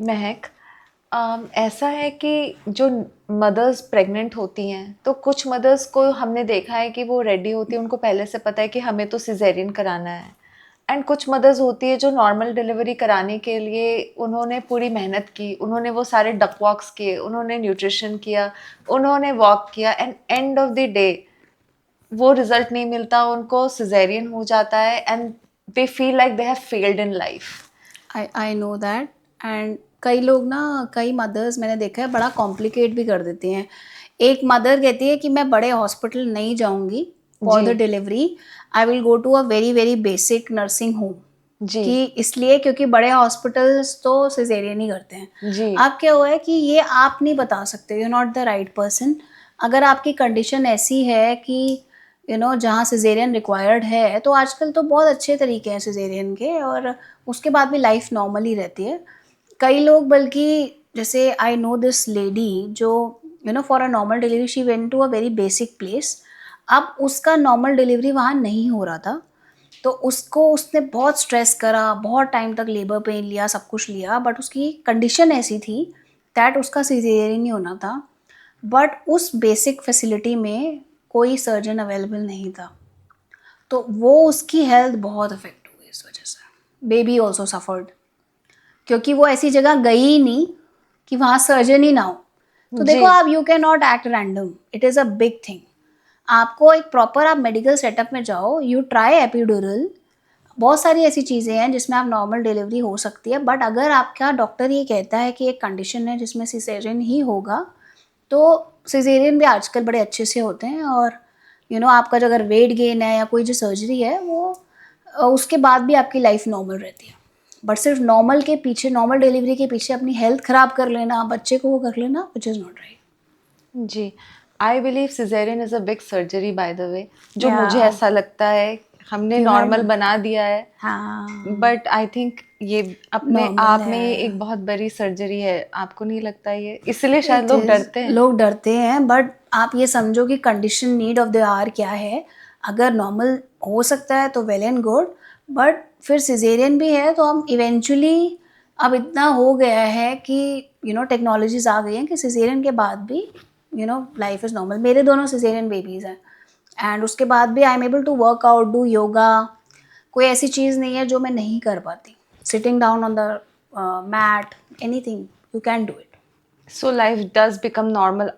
महक, ऐसा है कि जो मदर्स प्रेग्नेंट होती हैं तो कुछ मदर्स को हमने देखा है कि वो रेडी होती है, उनको पहले से पता है कि हमें तो सिजेरियन कराना है। एंड कुछ मदर्स होती है जो नॉर्मल डिलीवरी कराने के लिए उन्होंने पूरी मेहनत की, उन्होंने वो सारे डक वॉक्स किए, उन्होंने न्यूट्रिशन किया, उन्होंने वॉक किया, and end of the day वो रिजल्ट नहीं मिलता, उनको सिजेरियन हो जाता है and they feel like they have failed in life. I know that. And कई लोग ना, कई मदर्स मैंने देखा है बड़ा कॉम्प्लिकेट भी कर देती हैं। एक मदर कहती है कि मैं बड़े हॉस्पिटल नहीं जाऊंगी फॉर द जी delivery, I will go to a very very basic nursing home. जी कि इसलिए क्योंकि बड़े हॉस्पिटल्स तो सिजेरियन ही करते हैं। जी अब क्या हुआ है कि ये आप नहीं बता सकते, you not the right person. अगर आपकी कंडीशन ऐसी है कि जहाँ सिजेरियन रिक्वायर्ड है, तो आजकल तो बहुत अच्छे तरीके हैं सिजेरियन के, और उसके बाद भी लाइफ नॉर्मल ही रहती है। कई लोग बल्कि, जैसे आई नो दिस लेडी जो for a normal delivery she went to a very basic place. अब उसका नॉर्मल डिलीवरी वहाँ नहीं हो रहा था, तो उसने बहुत स्ट्रेस करा, बहुत टाइम तक लेबर पेन लिया, सब कुछ लिया, बट उसकी कंडीशन ऐसी थी दैट उसका सिजेरियन ही होना था। बट उस बेसिक फैसिलिटी में कोई सर्जन अवेलेबल नहीं था, तो वो उसकी हेल्थ बहुत अफेक्ट हुई इस वजह से। बेबी ऑल्सो सफर्ड, क्योंकि वो ऐसी जगह गई ही नहीं कि वहाँ सर्जन ही ना हो। तो जी देखो आप, you can not act random, it is a big thing. आपको एक प्रॉपर, आप मेडिकल सेटअप में जाओ, यू ट्राई एपिड्यूरल। बहुत सारी ऐसी चीज़ें हैं जिसमें आप नॉर्मल डिलीवरी हो सकती है, बट अगर आपका डॉक्टर ये कहता है कि एक कंडीशन है जिसमें सिसेरियन ही होगा, तो सिजेरियन भी आजकल बड़े अच्छे से होते हैं। और आपका जो अगर वेट गेन है या कोई जो सर्जरी है वो उसके बाद भी आपकी लाइफ नॉर्मल रहती है। बट सिर्फ नॉर्मल के पीछे, नॉर्मल डिलीवरी के पीछे अपनी हेल्थ ख़राब कर लेना, बच्चे को वो कर लेना, विच इज़ नॉट राइट। जी I believe caesarean is a big surgery by the way, जो या मुझे ऐसा लगता है। हमने यू हैड, नॉर्मल बना दिया है, हाँ, बट आई थिंक ये अपने नॉर्मल आप में है। एक बहुत बड़ी सर्जरी है। आपको नहीं लगता ये इसलिए शायद इट लोग इज़, डरते हैं? लोग डरते हैं, बट आप ये समझो कि condition need of the hour क्या है। अगर नॉर्मल हो सकता है तो वेल एंड गुड, बट फिर सिजेरियन भी है तो हम इवेंचुअली, अब इतना हो गया है कि टेक्नोलॉजीज आ गई हैं कि सिजेरियन के बाद भी लाइफ इज़ नॉर्मल। मेरे दोनों सिजेरियन बेबीज़ हैं, एंड उसके बाद भी I am able to work out, do yoga. कोई ऐसी चीज़ नहीं है जो मैं नहीं कर पाती। Sitting down on the mat, anything, you can do it. So life does become normal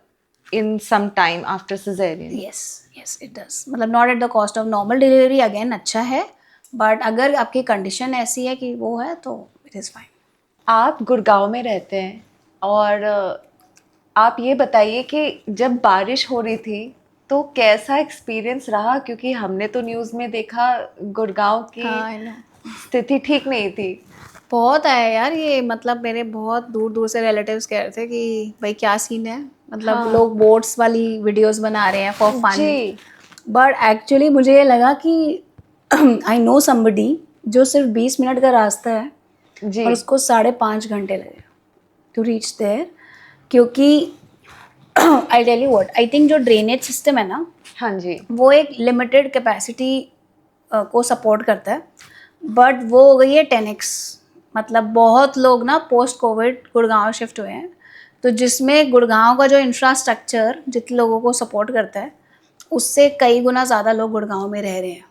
in some time after cesarean. Yes, yes it does, मतलब not at the cost of normal delivery, again अच्छा है, but अगर आपकी condition ऐसी है कि वो है तो इट इज़ फाइन। आप गुड़गांव में रहते हैं और आप ये बताइए कि जब बारिश हो रही थी तो कैसा एक्सपीरियंस रहा, क्योंकि हमने तो न्यूज़ में देखा गुड़गांव की हाँ आई नो, स्थिति ठीक नहीं थी। बहुत आया यार ये, मतलब मेरे बहुत दूर दूर से रिलेटिव्स कह रहे थे कि भाई क्या सीन है, मतलब हाँ लोग बोट्स वाली वीडियोस बना रहे हैं फॉर फन। जी बट एक्चुअली मुझे ये लगा कि आई नो समबडी जो सिर्फ 20 मिनट का रास्ता है जी और उसको 5.5 घंटे लगे टू रीच देयर। क्योंकि I tell you what, I think जो ड्रेनेज सिस्टम है ना, हाँ जी वो एक लिमिटेड कैपेसिटी को सपोर्ट करता है, बट वो हो गई है 10x। मतलब बहुत लोग ना पोस्ट कोविड गुड़गांव शिफ्ट हुए हैं, तो जिसमें गुड़गांव का जो इंफ्रास्ट्रक्चर जितने लोगों को सपोर्ट करता है उससे कई गुना ज़्यादा लोग गुड़गांव में रह रहे हैं।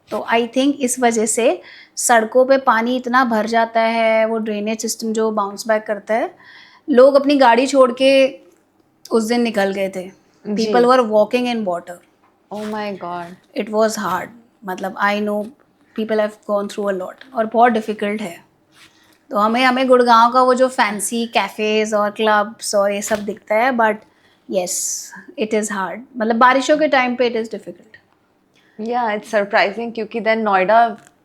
तो आई थिंक इस वजह से सड़कों पे पानी इतना भर जाता है, वो ड्रेनेज सिस्टम जो बाउंस बैक करता है, लोग अपनी गाड़ी छोड़ के उस दिन निकल गए थे। जी। People were walking in water, oh my god. It was hard. मतलब I know people have gone through a lot, और बहुत डिफ़िकल्ट है। तो हमें हमें गुड़गांव का वो जो फैंसी कैफ़ेज़ और क्लब्स और ये सब दिखता है, but yes it is hard, मतलब बारिशों के टाइम पे it is difficult. Yeah, it's surprising क्योंकि then Noida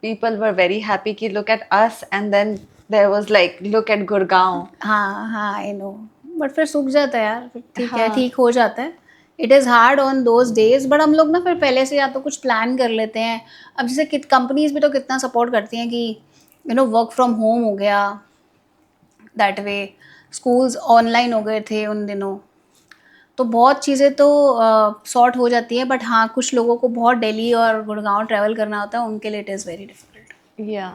people were very happy कि look at us, and then there was like look at Gurgaon. हाँ हाँ आई नो, बट फिर सूख जाता है यार, फिर ठीक है, हाँ ठीक हो जाता है। It is hard on those days, but हम लोग ना फिर पहले से या तो कुछ प्लान कर लेते हैं। अब जैसे कित कंपनीज भी तो कितना सपोर्ट करती हैं कि वर्क फ्रॉम होम हो गया, दैट वे। स्कूल्स ऑनलाइन हो गए थे उन दिनों, तो बहुत चीज़ें तो सॉर्ट हो जाती है। बट हाँ, कुछ लोगों को बहुत दिल्ली और गुड़गांव ट्रैवल करना होता है, उनके लिए it is very difficult. yeah